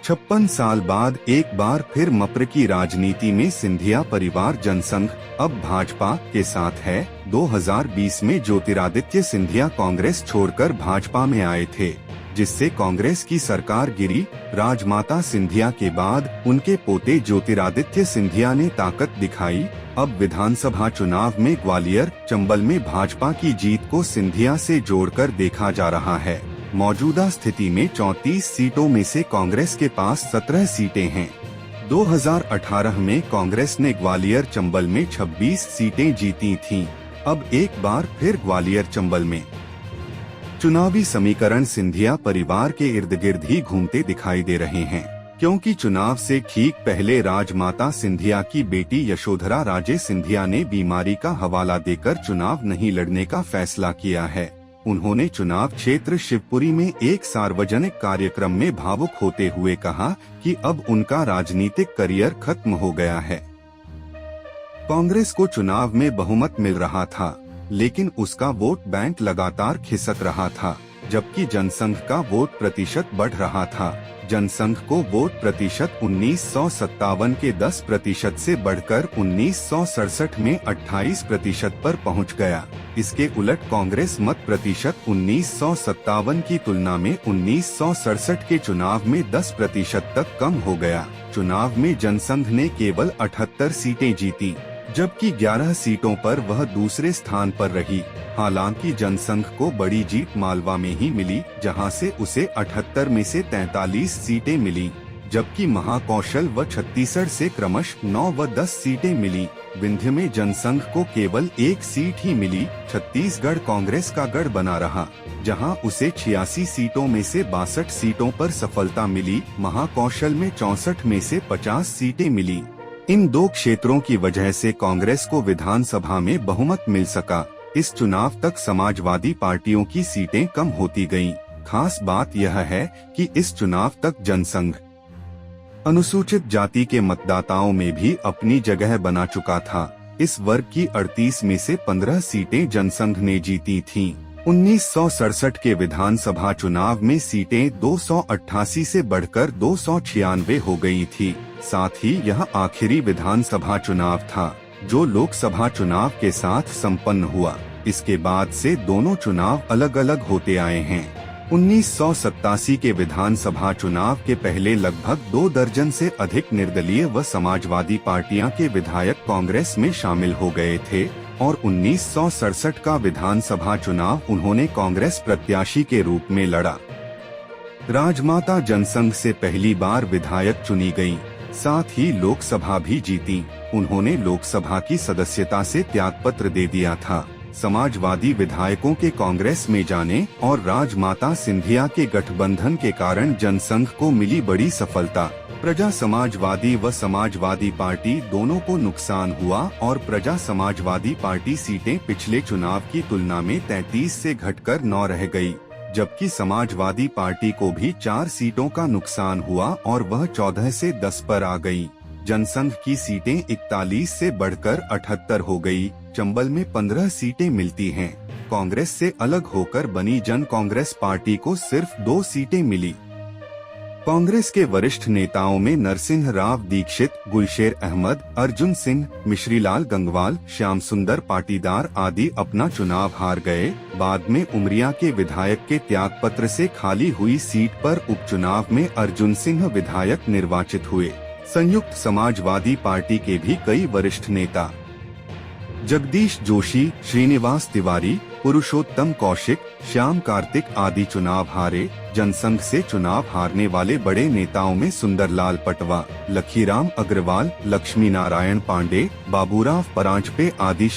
56 साल बाद एक बार फिर मप्र की राजनीति में सिंधिया परिवार जनसंघ अब भाजपा के साथ है। 2020 में ज्योतिरादित्य सिंधिया कांग्रेस छोड़कर भाजपा में आए थे, जिससे कांग्रेस की सरकार गिरी। राजमाता सिंधिया के बाद उनके पोते ज्योतिरादित्य सिंधिया ने ताकत दिखाई। अब विधानसभा चुनाव में ग्वालियर, चंबल में भाजपा की जीत को सिंधिया से जोड़कर देखा जा रहा है। मौजूदा स्थिति में 34 सीटों में से कांग्रेस के पास 17 सीटें हैं। 2018 में कांग्रेस ने ग्वालियर, चंबल में 26 सीटें जीती थीं। अब एक बार फिर ग्वालियर, चंबल में चुनावी समीकरण सिंधिया परिवार के इर्द गिर्द ही घूमते दिखाई दे रहे हैं, क्योंकि चुनाव से ठीक पहले राजमाता सिंधिया की बेटी यशोधरा राजे सिंधिया ने बीमारी का हवाला देकर चुनाव नहीं लड़ने का फैसला किया है। उन्होंने चुनाव क्षेत्र शिवपुरी में एक सार्वजनिक कार्यक्रम में भावुक होते हुए कहा कि अब उनका राजनीतिक करियर खत्म हो गया है। कांग्रेस को चुनाव में बहुमत मिल रहा था, लेकिन उसका वोट बैंक लगातार खिसक रहा था, जबकि जनसंघ का वोट प्रतिशत बढ़ रहा था। जनसंघ को वोट प्रतिशत 1957 के 10% से बढ़कर 1967 में 28% पर पहुंच गया। इसके उलट कांग्रेस मत प्रतिशत 1957 की तुलना में 1967 के चुनाव में 10% तक कम हो गया। चुनाव में जनसंघ ने केवल 78 सीटें जीती, जबकि 11 सीटों पर वह दूसरे स्थान पर रही। हालांकि जनसंघ को बड़ी जीत मालवा में ही मिली, जहां से उसे 78 में से 43 सीटें मिली, जबकि महाकौशल व छत्तीसगढ़ से क्रमशः 9 व 10 सीटें मिली। विंध्य में जनसंघ को केवल 1 सीट ही मिली। छत्तीसगढ़ कांग्रेस का गढ़ बना रहा, जहां उसे 86 सीटों में से 62 सीटों पर सफलता मिली। महाकौशल में 64 में से 50 सीटें मिली। इन दो क्षेत्रों की वजह से कांग्रेस को विधानसभा में बहुमत मिल सका। इस चुनाव तक समाजवादी पार्टियों की सीटें कम होती गईं। खास बात यह है कि इस चुनाव तक जनसंघ अनुसूचित जाति के मतदाताओं में भी अपनी जगह बना चुका था। इस वर्ग की 38 में से 15 सीटें जनसंघ ने जीती थीं। 1967 के विधानसभा चुनाव में सीटें 288 से बढ़कर 296 हो गई थी। साथ ही यह आखिरी विधानसभा चुनाव था जो लोकसभा चुनाव के साथ संपन्न हुआ। इसके बाद से दोनों चुनाव अलग अलग होते आए हैं। 1987 के विधानसभा चुनाव के पहले लगभग 2 दर्जन से अधिक निर्दलीय व समाजवादी पार्टियां के विधायक कांग्रेस में शामिल हो गए थे और 1967 का विधानसभा चुनाव उन्होंने कांग्रेस प्रत्याशी के रूप में लड़ा। राजमाता जनसंघ से पहली बार विधायक चुनी गयी, साथ ही लोकसभा भी जीती। उन्होंने लोकसभा की सदस्यता से त्यागपत्र दे दिया था। समाजवादी विधायकों के कांग्रेस में जाने और राजमाता सिंधिया के गठबंधन के कारण जनसंघ को मिली बड़ी सफलता। प्रजा समाजवादी व समाजवादी पार्टी दोनों को नुकसान हुआ और प्रजा समाजवादी पार्टी सीटें पिछले चुनाव की तुलना में 33 से घटकर 9 रह गई, जबकि समाजवादी पार्टी को भी 4 सीटों का नुकसान हुआ और वह 14 से 10 पर आ गई। जनसंघ की सीटें 41 से बढ़कर 78 हो गई। चंबल में 15 सीटें मिलती हैं। कांग्रेस से अलग होकर बनी जन कांग्रेस पार्टी को सिर्फ 2 सीटें मिली। कांग्रेस के वरिष्ठ नेताओं में नरसिंह राव दीक्षित, गुलशेर अहमद, अर्जुन सिंह, मिश्रीलाल गंगवाल, श्याम सुंदर पाटीदार आदि अपना चुनाव हार गए। बाद में उमरिया के विधायक के त्यागपत्र से खाली हुई सीट पर उपचुनाव में अर्जुन सिंह विधायक निर्वाचित हुए। संयुक्त समाजवादी पार्टी के भी कई वरिष्ठ नेता जगदीश जोशी, श्रीनिवास तिवारी, पुरुषोत्तम कौशिक, श्याम कार्तिक आदि चुनाव हारे। जनसंघ से चुनाव हारने वाले बड़े नेताओं में सुंदरलाल पटवा, लखीराम अग्रवाल, लक्ष्मी नारायण पांडे, बाबूराव परांजपे आदि